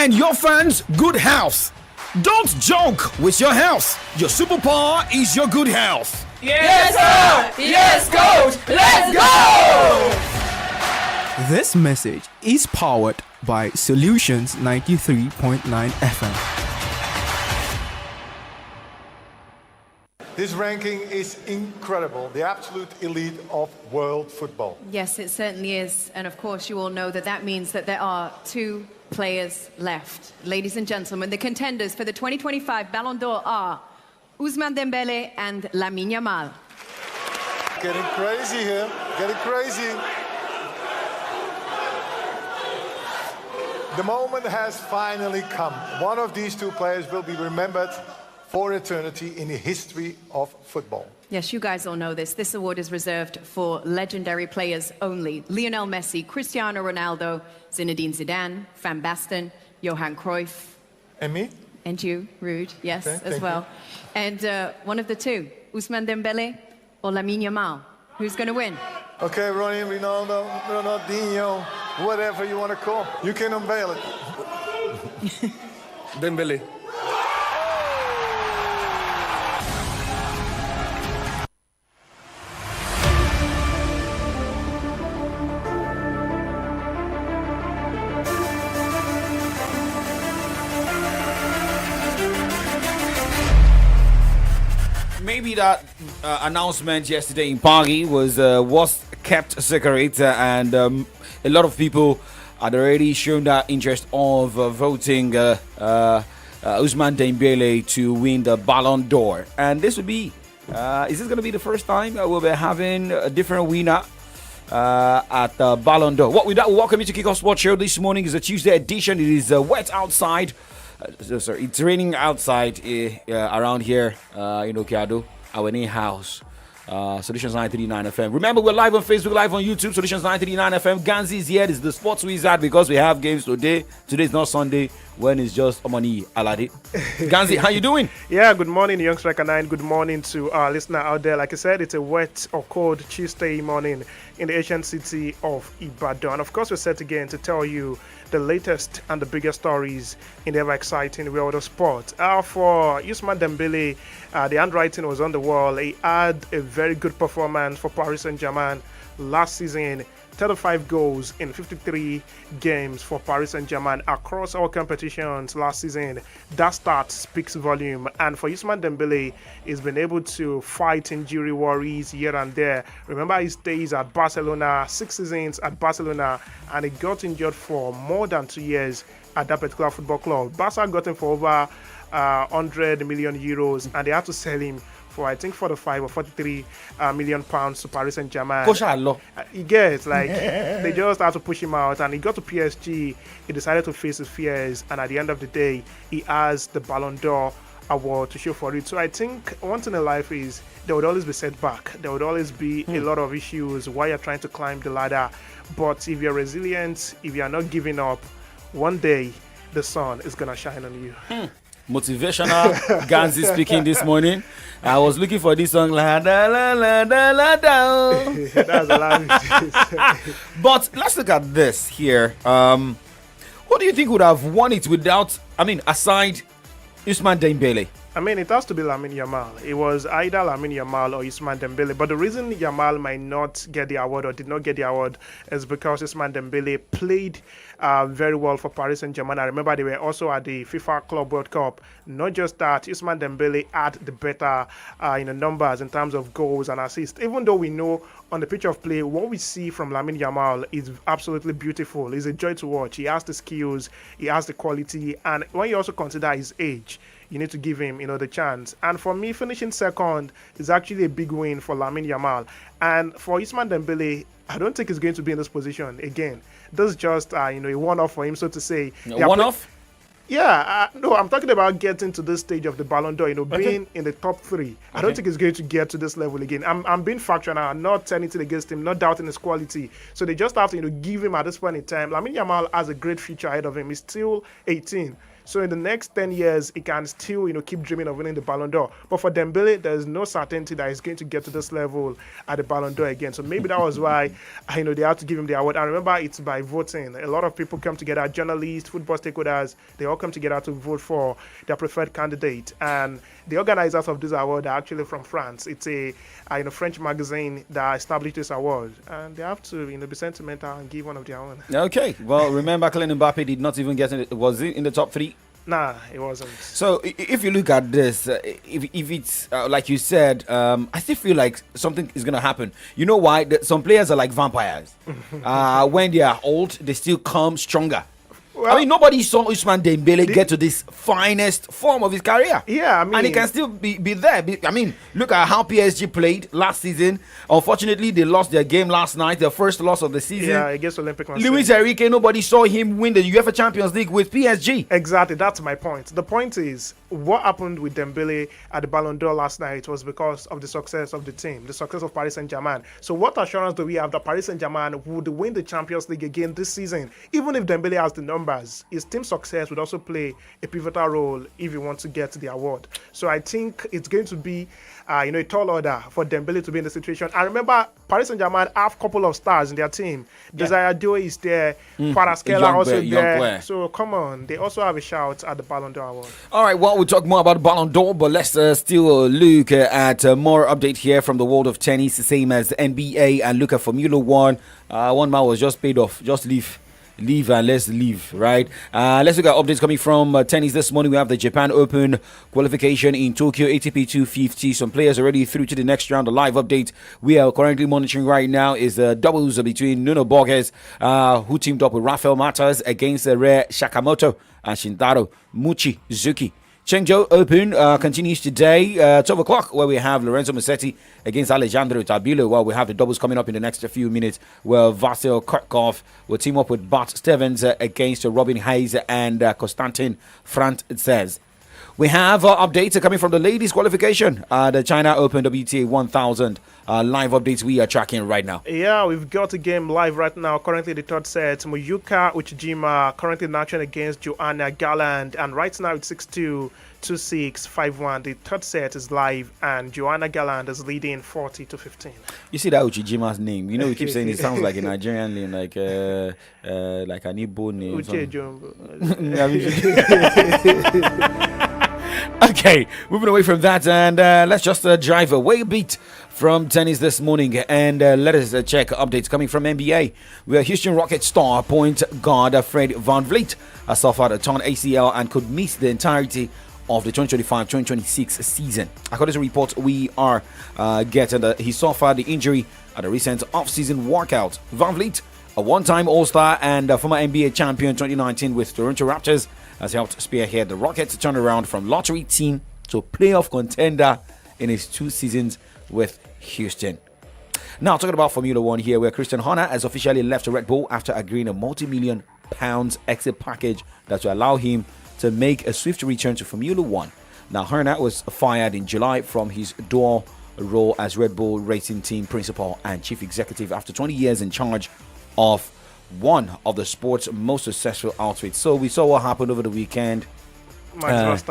And your fans' good health. Don't joke with your health. Your superpower is your good health. Yes, sir! Yes, coach! Let's go! This message is powered by Solutions 93.9 FM. This ranking is incredible, the absolute elite of world football. Yes, it certainly is. And of course, you all know that means that there are two players left. Ladies and gentlemen, the contenders for the 2025 Ballon d'Or are Ousmane Dembele and Lamine Yamal. Getting crazy here, getting crazy. The moment has finally come. One of these two players will be remembered for eternity in the history of football. Yes, you guys all know this. This award is reserved for legendary players only. Lionel Messi, Cristiano Ronaldo, Zinedine Zidane, Van Basten, Johan Cruyff. And me? And you, Ruud, yes, Okay, as well. And one of the two, Ousmane Dembele or Lamine Yamal. Who's going to win? Okay, Ronnie, Ronaldo, Ronaldinho, whatever you want to call. You can unveil it. Dembele. Maybe that announcement yesterday in Pagi was kept secret, and a lot of people had already shown that interest of voting Ousmane Dembele to win the Ballon d'Or. And this would be, is this going to be the first time we'll be having a different winner at the Ballon d'Or? What with that, we welcome you to Kickoff Sports Show. This morning is a Tuesday edition. It is wet outside. Sorry, it's raining outside around here in Okeado, our new house. Solutions 939 FM. Remember, we're live on Facebook, live on YouTube, Solutions 939 FM. Ganzi is here. This is the sports wizard because we have games today. Today is not Sunday when it's just Omani Alade. Ganzi, how you doing? Yeah, good morning, Young Striker 9. Good morning to our listener out there. Like I said, it's a wet or cold Tuesday morning in the ancient city of Ibadan. Of course, we're set again to tell you the latest and the biggest stories in the ever-exciting world of sport. For Ousmane Dembele, the handwriting was on the wall. He had a very good performance for Paris Saint-Germain last season. 35 goals in 53 games for Paris Saint-Germain across all competitions last season. That start speaks volume. And for Ousmane Dembele, he's been able to fight injury worries here and there. Remember his days at Barcelona, 6 seasons at Barcelona, and he got injured for more than 2 years at that particular football club. Barca got him for over 100 million euros, and they had to sell him for I think 45 or 43 million pounds to Paris Saint-Germain. He gets like they just had to push him out, and he got to PSG. He decided to face his fears, and at the end of the day, he has the Ballon d'Or award to show for it. So I think one thing in life is there would always be setback. There would always be a lot of issues while you're trying to climb the ladder. But if you're resilient, if you're not giving up, one day the sun is gonna shine on you. Motivational Ganzi speaking this morning. I was looking for this song, la da la la da la da. That's a lot. But let's look at this here. Who do you think would have won it without, aside Ousmane Dembele? It has to be Lamine Yamal. It was either Lamine Yamal or Ousmane Dembele. But the reason Yamal might not get the award or did not get the award is because Ousmane Dembele played very well for Paris Saint-Germain. I remember they were also at the FIFA Club World Cup. Not just that, Ousmane Dembele had the better numbers in terms of goals and assists. Even though we know on the pitch of play, what we see from Lamine Yamal is absolutely beautiful. He's a joy to watch. He has the skills, he has the quality, and when you also consider his age, you need to give him, the chance. And for me, finishing second is actually a big win for Lamine Yamal. And for Ousmane Dembele, I don't think he's going to be in this position again. This is just, a one-off for him, so to say. One-off? Yeah, no, I'm talking about getting to this stage of the Ballon d'Or, being in the top 3. I don't think he's going to get to this level again. I'm being factual. I'm not turning anything against him, not doubting his quality. So they just have to, give him at this point in time. Lamine Yamal has a great future ahead of him. He's still 18. So in the next 10 years, he can still, keep dreaming of winning the Ballon d'Or. But for Dembele, there's no certainty that he's going to get to this level at the Ballon d'Or again. So maybe that was why, they had to give him the award. And remember, it's by voting. A lot of people come together, journalists, football stakeholders, they all come together to vote for their preferred candidate. And the organizers of this award are actually from France. It's a French magazine that established this award. And they have to, be sentimental and give one of their own. Okay. Well, remember, Kylian Mbappe did not even get was he in the top 3? Nah, it wasn't. So if you look at this, if it's like you said, I still feel like something is going to happen. You know why? Some players are like vampires. When they are old, they still come stronger. Well, I mean, nobody saw Ousmane Dembele get to this finest form of his career. Yeah, I mean, and he can still be there. I mean, look at how PSG played last season. Unfortunately, they lost their game last night, their first loss of the season. Yeah, against Olympic Marseille. Luis Enrique, nobody saw him win the UEFA Champions League with PSG. Exactly, that's my point. The point is, what happened with Dembele at the Ballon d'Or last night was because of the success of the team, the success of Paris Saint-Germain. So what assurance do we have that Paris Saint-Germain would win the Champions League again this season? Even if Dembele has the numbers, his team success would also play a pivotal role if he wants to get the award. So I think it's going to be a tall order for Dembele to be in the situation. And remember, Paris Saint-Germain have a couple of stars in their team. Desire Doué is there, Kvaratskhelia also there. So come on, they also have a shout at the Ballon d'Or award. All right, well, we'll talk more about Ballon d'Or, but let's still look at more update here from the world of tennis, the same as the NBA, and look at Formula One. One man was just paid off. Just leave and let's leave, right? Let's look at updates coming from tennis this morning. We have the Japan Open qualification in Tokyo, ATP 250. Some players already through to the next round. The live update we are currently monitoring right now is the doubles between Nuno Borges, who teamed up with Rafael Matas against Rei Sakamoto and Shintaro Mochizuki. Chengzhou Open continues today, 12 o'clock, where we have Lorenzo Musetti against Alejandro Tabilo, while we have the doubles coming up in the next few minutes, where Vasil Kirkov will team up with Bart Stevens against Robin Hayes and Konstantin Frantzes. We have updates coming from the ladies' qualification, the China Open WTA 1000 live updates we are tracking right now. Yeah, we've got a game live right now. Currently, the third set, Muyuka Uchijima currently in action against Joanna Galland, and right now it's 6-2, 2-6, 5-1. The third set is live, and Joanna Galland is leading 40-15. You see that Uchijima's name? You know, we keep saying it sounds like a Nigerian name, like an Igbo name. Uche Jumbo. Okay, moving away from that, and let's just drive away a bit from tennis this morning, and let us check updates coming from NBA. Where Houston Rockets star point guard Fred VanVleet has suffered a torn ACL and could miss the entirety of the 2025-2026 season. According to reports we are getting, he suffered the injury at a recent off-season workout. VanVleet, a one-time All-Star and former NBA champion 2019 with Toronto Raptors, has helped spearhead the Rockets to turn around from lottery team to playoff contender in his 2 seasons with Houston. Now, talking about Formula One here, where Christian Horner has officially left Red Bull after agreeing a multi-million pounds exit package that will allow him to make a swift return to Formula One. Now, Horner was fired in July from his dual role as Red Bull Racing Team principal and chief executive after 20 years in charge of one of the sport's most successful outfits. So we saw what happened over the weekend. Max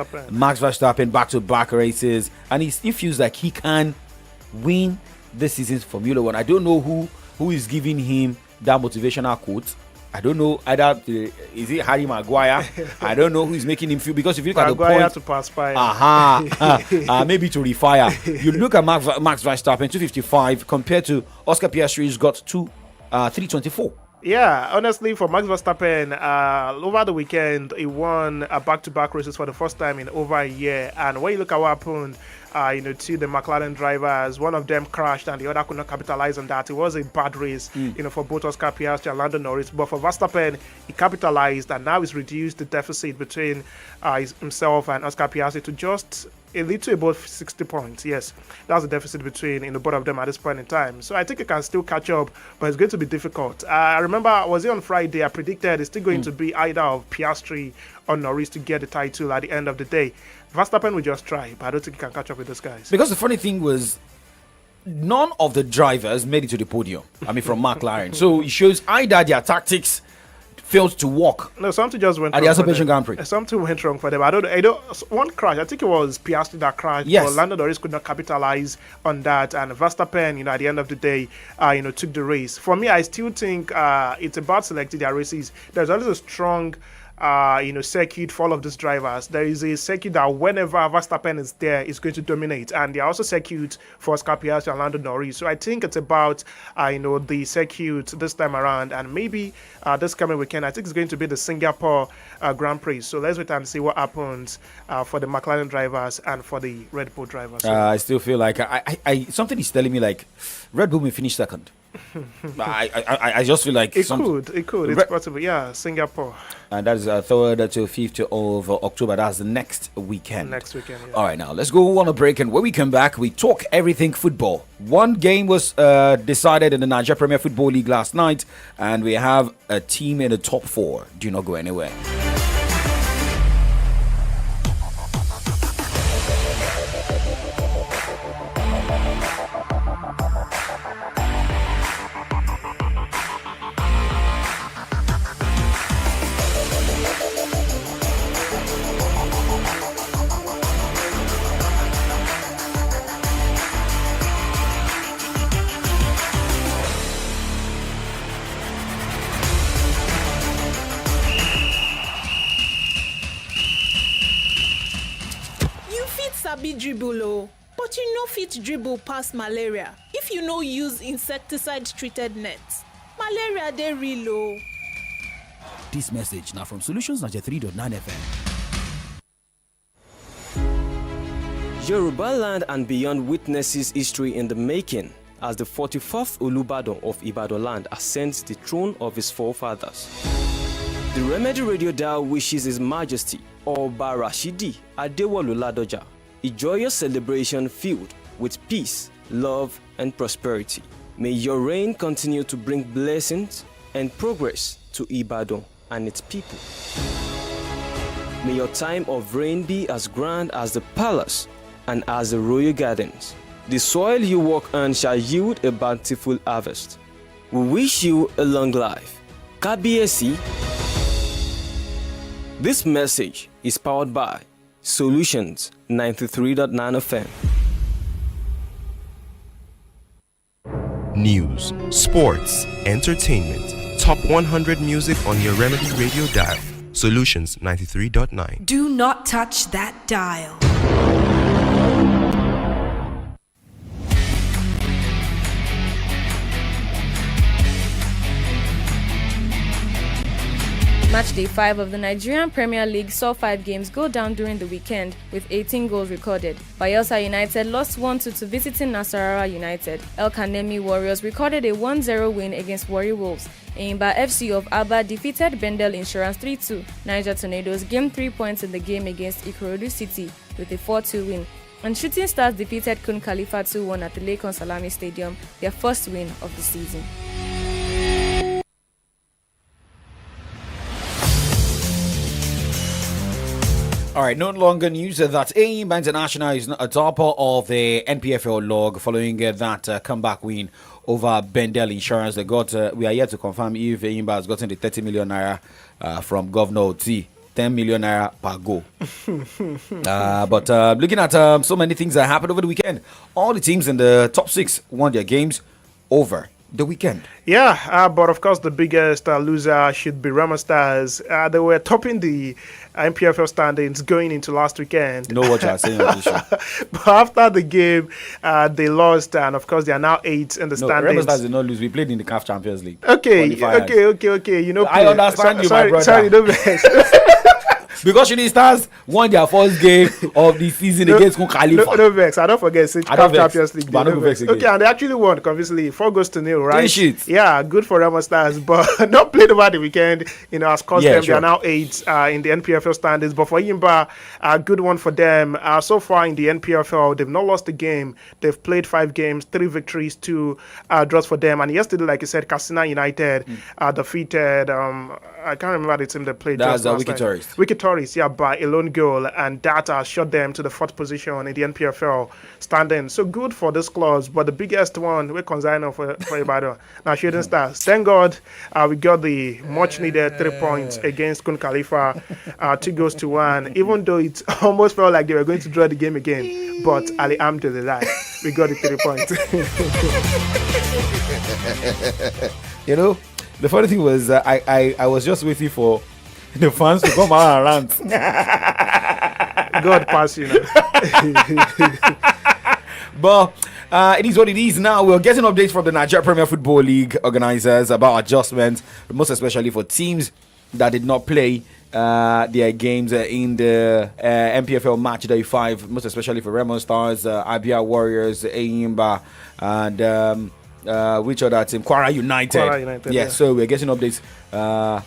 Verstappen back-to-back races, and he feels like he can win this season's Formula One. I don't know who is giving him that motivational quote. I don't know either. Is it Harry Maguire? I don't know who is making him feel, because if you look at the point to perspire. Maybe to refire. You look at Max Verstappen 255 compared to Oscar Piastri, who's got 324. Yeah, honestly, for Max Verstappen, over the weekend, he won back-to-back races for the first time in over a year. And when you look at what happened, to the McLaren drivers, one of them crashed and the other could not capitalize on that. It was a bad race, for both Oscar Piastri and Lando Norris. But for Verstappen, he capitalized, and now he's reduced the deficit between himself and Oscar Piastri to just a little above 60 points. Yes, that's the deficit between both of them at this point in time. So I think he can still catch up, but it's going to be difficult. I remember, was it on Friday? I predicted it's still going to be either of Piastri or Norris to get the title at the end of the day. Verstappen will just try, but I don't think he can catch up with those guys. Because the funny thing was, none of the drivers made it to the podium. From McLaren. So it shows either their tactics failed to walk No, something just went at wrong the for Azerbaijan them. Grand Prix. Something went wrong for them. I don't. One crash. I think it was Piastri that crashed. Yes. But Lando Norris could not capitalize on that, and Verstappen, at the end of the day, took the race. For me, I still think it's about selecting their races. There's always a strong circuit for all of these drivers. There is a circuit that whenever Verstappen is there, is going to dominate, and there are also circuits for Oscar Piastri and Lando Norris. So I think it's about the circuit this time around, and maybe this coming weekend, I think it's going to be the Singapore Grand Prix. So let's wait and see what happens for the McLaren drivers and for the Red Bull drivers. I still feel like I something is telling me like Red Bull may finish second. I just feel like it could. It's possible. Yeah, Singapore. And that is 3rd to 5th of October. That's the next weekend. Yeah. All right, now let's go on a break, and when we come back, we talk everything football. One game was decided in the Nigeria Premier Football League last night, and we have a team in the top 4. Do not go anywhere. sabi dribble o, but you no fit dribble pass malaria if you no use insecticide treated nets. Malaria dey real o. This message now from Solutions 93.9 FM. Yoruba land and beyond witnesses history in the making as the 44th Olubadan of Ibadan land ascends the throne of his forefathers. The Remedy Radio Dial wishes His Majesty Oba Rashidi Adewolu Ladoja a joyous celebration filled with peace, love, and prosperity. May your reign continue to bring blessings and progress to Ibadan and its people. May your time of reign be as grand as the palace and as the royal gardens. The soil you walk on shall yield a bountiful harvest. We wish you a long life. KBSC. This message is powered by Solutions 93.9 FM. News, sports, entertainment, top 100 music on your Remedy Radio dial. Solutions 93.9. Do not touch that dial. Match day 5 of the Nigerian Premier League saw 5 games go down during the weekend, with 18 goals recorded. Bayelsa United lost 1-2 to visiting Nasarawa United. El Kanemi Warriors recorded a 1-0 win against Warri Wolves. Enyimba FC of Aba defeated Bendel Insurance 3-2. Niger Tornadoes gained 3 points in the game against Ikorodu City with a 4-2 win. And Shooting Stars defeated Kun Khalifa 2-1 at the Lekon Salami Stadium, their first win of the season. All right, no longer news that Enyimba International is a topper of the NPFL log following that comeback win over Bendel Insurance. They got. We are yet to confirm if Enyimba has gotten the 30 million naira from Governor Oti. 10 million naira per goal. But looking at so many things that happened over the weekend, all the teams in the top 6 won their games over the weekend. Yeah, but of course the biggest loser should be Rama Stars. They were topping the MPFL standings going into last weekend. You know what you're saying on this show. But after the game, they lost, and of course they are now 8th in the standings. Rama Stars did not lose. We played in the CAF Champions League. Okay. You know, I understand you, my brother. Sorry, don't vex. Because Shooting Stars won their first game of the season against Kun Khalifa. No vex. I don't forget. CAF Champions League. But no vex again. Okay, and they actually won, obviously. 4-0, right? Clean sheets. Yeah, good for Rama Stars, but not played over the weekend. Has cost them. Sure. They are now 8th in the NPFL standings. But for Enyimba, a good one for them. So far in the NPFL, they've not lost a game. They've played 5 games, 3 victories, 2 draws for them. And yesterday, like you said, Katsina United defeated. I can't remember the team they played. That's Wiki Tourist. Wiki Tourist Tories here by a lone goal, and that shot them to the 4th position in the NPFL standing. So good for this clubs, but the biggest one we're concerned for Ibadan now Shooting Stars. Thank God we got the much needed 3 points against Kun Khalifa, 2-1. Even though it almost felt like they were going to draw the game again, but alhamdulillah, we got the 3 points. You know, the funny thing was I was just waiting for the fans to come out and rant. God pass you now. But it is what it is now. We're getting updates from the Nigeria Premier Football League organizers about adjustments, most especially for teams that did not play their games in the MPFL Match Day 5, most especially for Remo Stars, Abia Warriors, Eyimba, and which other team? Kwara United. Kwara United, yeah. So we're getting updates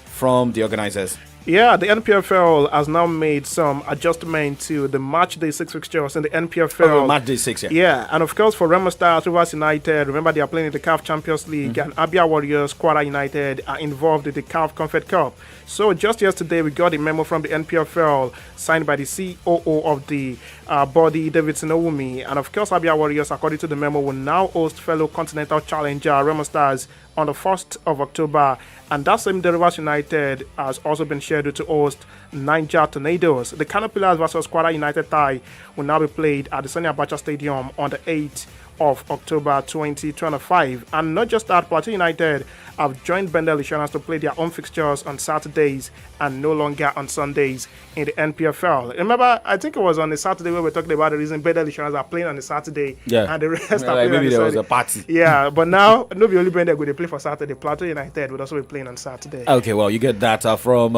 from the organizers. Yeah, the NPFL has now made some adjustment to the match day 6 fixtures in the NPFL. Oh, match day 6, yeah. Yeah, and of course for Remo Stars, Rivers United, remember they are playing in the CAF Champions League, and Abia Warriors, Kwara United are involved in the CAF Comfort Cup. So just yesterday we got a memo from the NPFL signed by the COO of the body, David Sinowumi, and of course Abia Warriors, according to the memo, will now host fellow Continental Challenger Remo Stars on the 1st of October, and that same day Rivers United has also been scheduled to host Niger Tornadoes. The Kano Pillars versus Kwara United tie will now be played at the Sani Abacha Stadium on the 8th of October 2025. And not just that, Plateau United have joined Bendel Insurance to play their own fixtures on Saturdays and no longer on Sundays in the NPFL. Remember, I think it was on the Saturday where we were talking about the reason Bendel Insurance are playing on the Saturday, and the rest are playing maybe on the there was Sunday. a party. Yeah, but now nobody only Bendel going to play for Saturday. Plateau United would also be playing on Saturday. Okay, well, you get that from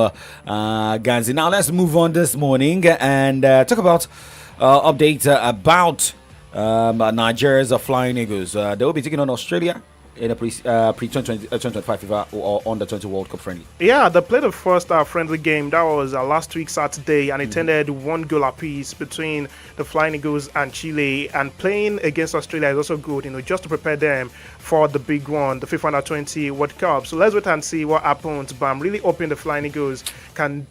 Ganzi. Now let's move on this morning and talk about updates about Nigeria's Flying Eagles. They will be taking on Australia in a pre-2025 FIFA or Under 20 World Cup friendly. Yeah, they played the first friendly game. That was last week Saturday, and it ended 1 goal apiece between the Flying Eagles and Chile. And playing against Australia is also good, just to prepare them for the big one, the FIFA Under 20 World Cup. So let's wait and see what happens. But I'm really hoping the Flying Eagles can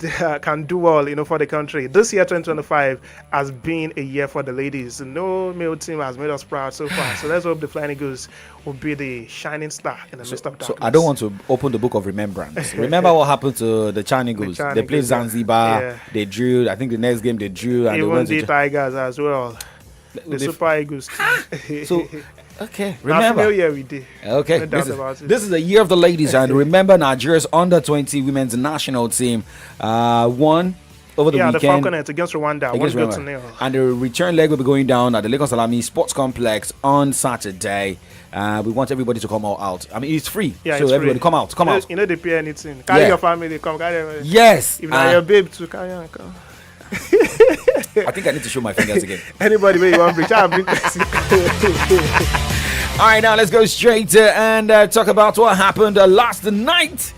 do well, for the country. This year, 2025, has been a year for the ladies. No male team has made us proud so far. So let's hope the Flying Eagles will be the shining star in the midst of darkness. So I don't want to open the book of remembrance. Remember what happened to the Chan Eagles? They played Zanzibar. Yeah. They drew. I think the next game they drew. And even they went the Tigers as well. The Super Eagles. So, okay, remember. We did. Okay, no this is the year of the ladies. And remember, Nigeria's Under 20 women's national team won over the weekend. The Falconets against Rwanda. Against Rwanda. And the return leg will be going down at the Lagos Salami Sports Complex on Saturday. We want everybody to come all out. I mean, it's free. Yeah, so it's everybody free. come out. You know they pay anything. Carry your family, come. Carry yes. If not your babe to carry on, come. I think I need to show my fingers again. Anybody where you want to bring, All right, now let's go straight and talk about what happened last night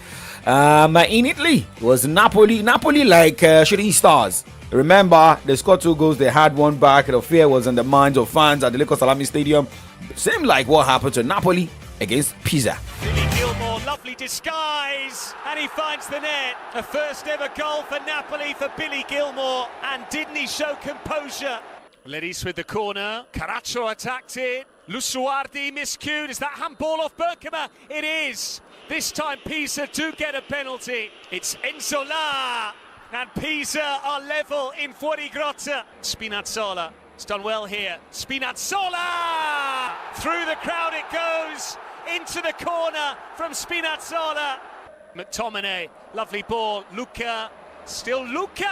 in Italy. It was Napoli like shooting stars. Remember, they scored 2 goals, they had one back. The fear was in the minds of fans at the Lagos Salami Stadium. Same like what happened to Napoli against Pisa. Billy Gilmore, lovely disguise, and he finds the net. A first ever goal for Napoli for Billy Gilmore, and didn't he show composure? Ledis with the corner, Caracho attacked it, Lusuardi miscued. Is that handball off Berkema? It is. This time Pisa do get a penalty. It's Enzola, and Pisa are level in Fuorigrotta. Spinazzola, it's done well here. Spinazzola! Through the crowd it goes, into the corner from Spinazzola. McTominay, lovely ball. Luca, still Luca!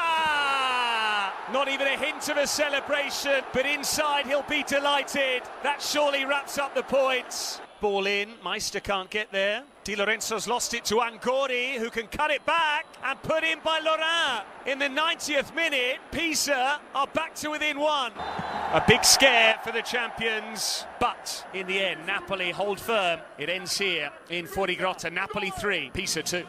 Not even a hint of a celebration, but inside he'll be delighted. That surely wraps up the points. Ball in, Meister can't get there. Di Lorenzo's lost it to Angori, who can cut it back and put in by Laurent. In the 90th minute, Pisa are back to within 1. A big scare for the champions, but in the end, Napoli hold firm. It ends here in Fuorigrotta. Napoli 3, Pisa 2.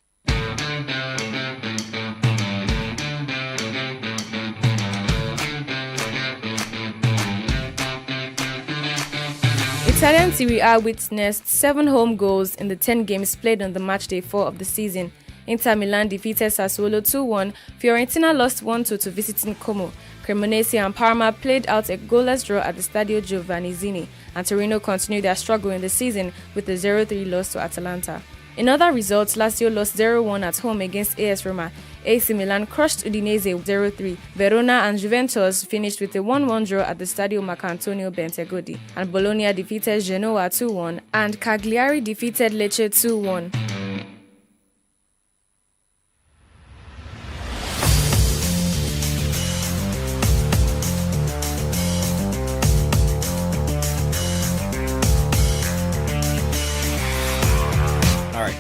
Italian Serie A witnessed 7 home goals in the 10 games played on the match day 4 of the season. Inter Milan defeated Sassuolo 2-1. Fiorentina lost 1-2 to visiting Como. Cremonese and Parma played out a goalless draw at the Stadio Giovanni Zini, and Torino continued their struggle in the season with a 0-3 loss to Atalanta. In other results, Lazio lost 0-1 at home against AS Roma. AC Milan crushed Udinese 0-3. Verona and Juventus finished with a 1-1 draw at the Stadio Marcantonio Bentegodi. And Bologna defeated Genoa 2-1 and Cagliari defeated Lecce 2-1.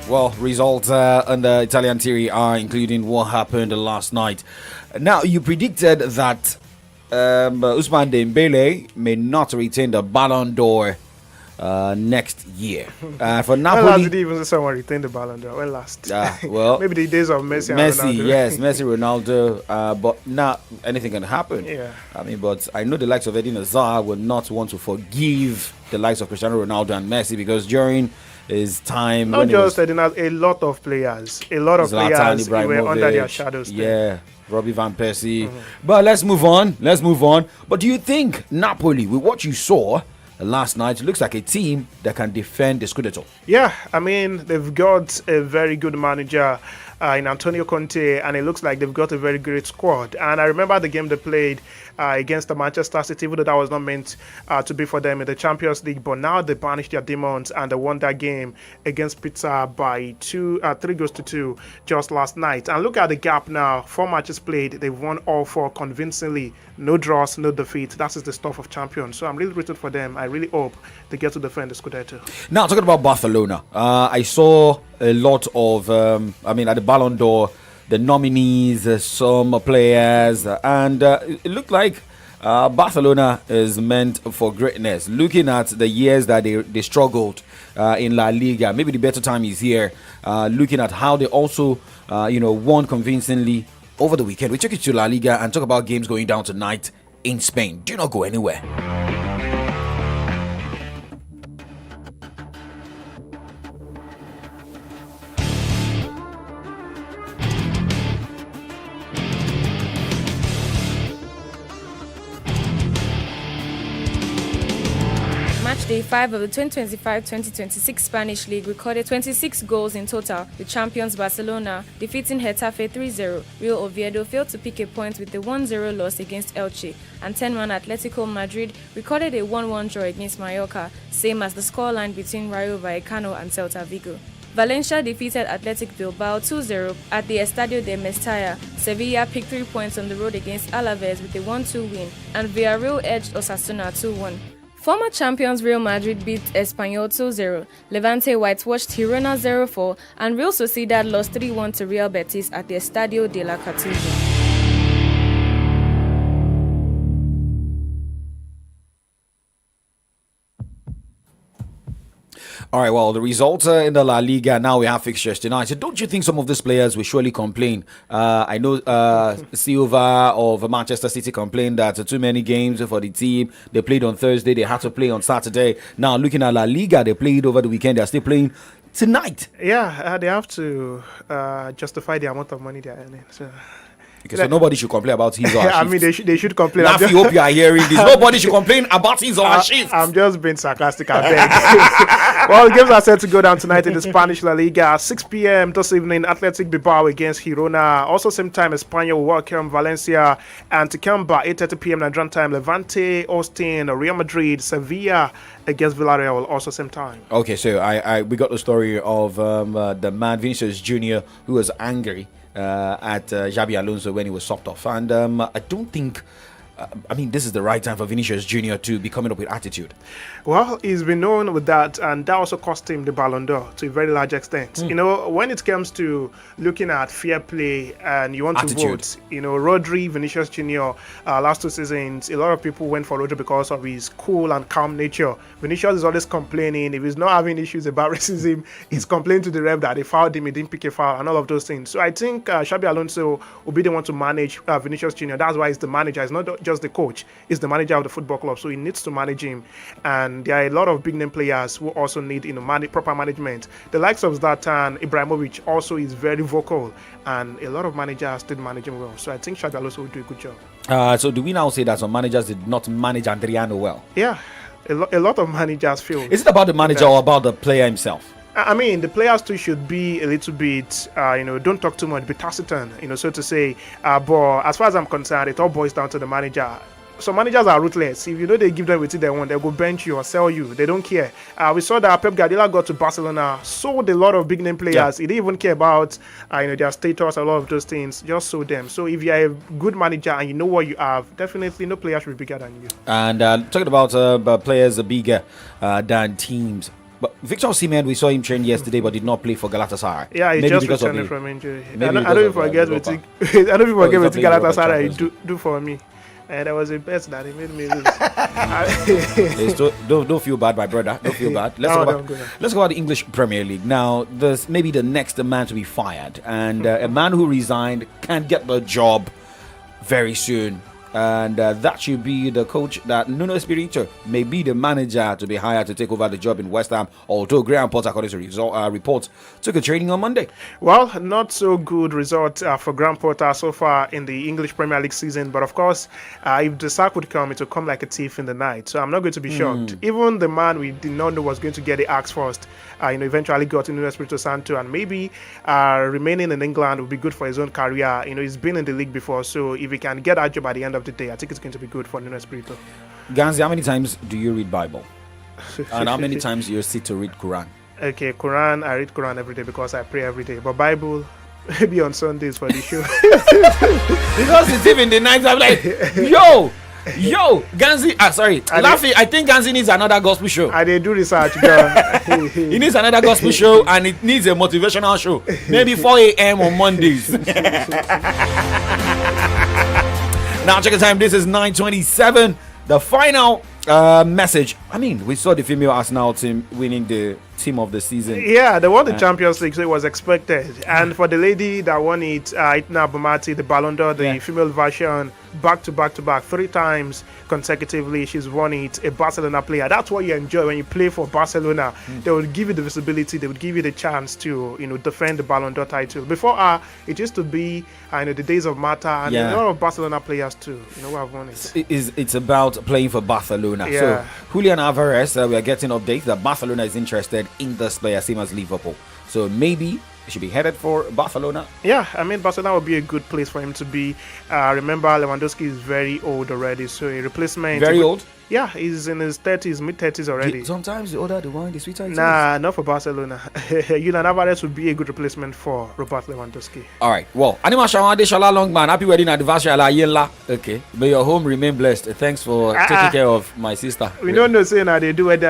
Well, results on the Italian Serie A, including what happened last night. Now, you predicted that Ousmane Dembele may not retain the Ballon d'Or next year. For Napoli, when last did even someone retain the Ballon d'Or? When last? Well, maybe the days of Messi and Ronaldo. Yes, Messi, Ronaldo. But now anything can happen. Yeah. I mean, but I know the likes of Eden Hazard would not want to forgive the likes of Cristiano Ronaldo and Messi, because during his time, not just Eden Hazard, a lot of players Zlatan, were under their shadows. Yeah. Robbie Van Persie. But let's move on. But do you think Napoli, with what you saw last night, looks like a team that can defend the Scudetto? Yeah, I mean, they've got a very good manager in Antonio Conte, and it looks like they've got a very great squad. And I remember the game they played against the Manchester City, even though that was not meant to be for them in the Champions League. But now they banished their demons and they won that game against Pizza by 3-2 just last night. And look at the gap now. 4 matches played, they've won all 4 convincingly. No draws, no defeat. That is the stuff of champions. So I'm really rooting for them. I really hope they get to defend the Scudetto. Now, talking about Barcelona, I saw a lot of, at the Ballon d'Or, the nominees, some players, and it looked like Barcelona is meant for greatness. Looking at the years that they struggled in La Liga, maybe the better time is here. Looking at how they also, won convincingly over the weekend. We took you to La Liga and talk about games going down tonight in Spain. Do not go anywhere. Day 5 of the 2025-2026 Spanish League recorded 26 goals in total, with champions Barcelona defeating Getafe 3-0. Real Oviedo failed to pick a point with a 1-0 loss against Elche, and 10-man Atletico Madrid recorded a 1-1 draw against Mallorca, same as the scoreline between Rayo Vallecano and Celta Vigo. Valencia defeated Athletic Bilbao 2-0 at the Estadio de Mestalla. Sevilla picked 3 points on the road against Alaves with a 1-2 win, and Villarreal edged Osasuna 2-1. Former champions Real Madrid beat Espanyol 2-0, Levante whitewashed Girona 0-4, and Real Sociedad lost 3-1 to Real Betis at the Estadio de la Cartuja. All right, well, the results in the La Liga, now we have fixtures tonight. So don't you think some of these players will surely complain? I know Silva of Manchester City complained that too many games for the team. They played on Thursday, they had to play on Saturday. Now, looking at La Liga, they played over the weekend. They're still playing tonight. Yeah, they have to justify the amount of money they're earning. Okay, so nobody should complain about his or her shift. I mean, they should complain. I hope you are hearing this. Nobody should complain about his or her shift. I'm just being sarcastic, I beg. Well, the games are set to go down tonight in the Spanish La Liga. 6 p.m. this evening, Athletic Bilbao against Girona. Also, same time, Espanyol will welcome Valencia. And to come by 8:30 p.m. Nigerian time, Levante, Austin, Real Madrid, Sevilla against Villarreal. Also, same time. Okay, so we got the story of the man Vinicius Jr. who was angry at Xabi Alonso when he was sucked off, and I don't think this is the right time for Vinicius Jr. to be coming up with attitude. Well, he's been known with that, and that also cost him the Ballon d'Or to a very large extent. You know, when it comes to looking at fair play and you want to vote, Rodri, Vinicius Jr., last 2 seasons, a lot of people went for Rodri because of his cool and calm nature. Vinicius is always complaining. If he's not having issues about racism, he's complaining to the ref that they fouled him, he didn't pick a foul, and all of those things. So I think Xabi Alonso will be the one to manage Vinicius Jr. That's why he's the manager. It's not just just the coach. He's the manager of the football club, so he needs to manage him. And there are a lot of big name players who also need proper management. The likes of Zlatan Ibrahimovic also is very vocal, and a lot of managers did manage him well. So I think Xabi Alonso will do a good job. So do we now say that some managers did not manage Adriano well? Yeah, a lot of managers feel. Is it about the manager or about the player himself? I mean, the players too should be a little bit, don't talk too much, be taciturn, so to say. But as far as I'm concerned, it all boils down to the manager. So managers are ruthless. If they give them what they want, they'll go bench you or sell you. They don't care. We saw that Pep Guardiola got to Barcelona, sold a lot of big name players. Yeah. He didn't even care about their status, a lot of those things. Just sold them. So if you're a good manager and you know what you have, definitely no player should be bigger than you. And talking about players bigger than teams. But Victor Osimhen, we saw him train yesterday, but did not play for Galatasaray. Yeah, he just returned from injury. I don't forget what Galatasaray do for me. And that was a bet that he made me lose. Don't feel bad, my brother. Don't feel bad. Let's go about the English Premier League. Now, there's maybe the next man to be fired. And a man who resigned can't get the job very soon. And that should be the coach that Nuno Espirito may be the manager to be hired to take over the job in West Ham. Although Graham Potter, according to reports, took a training on Monday. Well, not so good result for Graham Potter so far in the English Premier League season. But of course, if the sack would come, it will come like a thief in the night. So I'm not going to be shocked. Even the man we did not know was going to get the axe first, eventually got Nuno Espirito Santo, and maybe remaining in England would be good for his own career. He's been in the league before, so if he can get that job at the end of the day, I think it's going to be good for Nuno Espirito. Ganzi, how many times do you read Bible? And how many times do you sit to read Quran? Okay, Quran, I read Quran every day because I pray every day. But Bible, maybe on Sundays for the show. Because it's even the night, I'm like, yo, Ganzi, Laffy, I think Ganzi needs another gospel show. I did do research, girl. He needs another gospel show, and it needs a motivational show. Maybe 4 a.m. on Mondays. Now check the time. This is 9:27. The final message. I mean, we saw the female Arsenal team winning the team of the season. Yeah, they won the Champions League, so it was expected. And for the lady that won it, Itna Abumati, the Ballon d'Or, the female version, back to back 3 times consecutively, she's won it. A Barcelona player. That's what you enjoy when you play for Barcelona. They would give you the visibility. They would give you the chance to, defend the Ballon d'Or title. Before it used to be, the days of Mata and a lot of Barcelona players too. Who have won it. It's about playing for Barcelona. Yeah. So Julian Alvarez, we are getting updates that Barcelona is interested in this player, same as Liverpool. So maybe he should be headed for Barcelona. Yeah, I mean, Barcelona would be a good place for him to be. Remember, Lewandowski is very old already, so a replacement. Very old? Yeah, he's in his 30s, mid-30s already. Sometimes the older the wine, the sweeter it is. Nah, not for Barcelona. Julian Alvarez would be a good replacement for Robert Lewandowski. All right. Well, Anima Shawande Shala Longman, happy wedding anniversary. Okay. May your home remain blessed. Thanks for taking care of my sister. We don't know saying how they do it.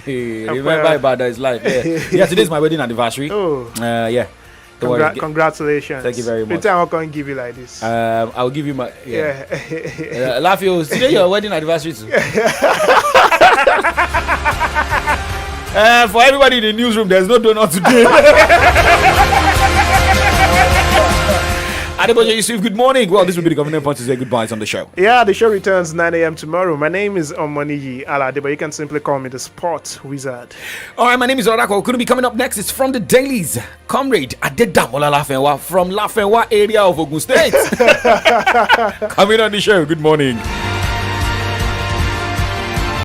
Remember about that is life. Yeah, today's my wedding anniversary. Oh. Yeah. Congratulations. Thank you very much. I'm not going to give you like this. I'll give you my Lafio, today your wedding anniversary too. For everybody in the newsroom, there's no donut today. Adeboye Yusuf, good morning. Well, this will be the government point to say goodbyes on the show. Yeah, the show returns 9 a.m. tomorrow. My name is Omoniyi Alade, but you can simply call me the Sports Wizard. All right, my name is Orako. Couldn't be coming up next. It's from the dailies. Comrade Adedamola Lafenwa from Lafenwa area of Ogun State. Coming on the show. Good morning.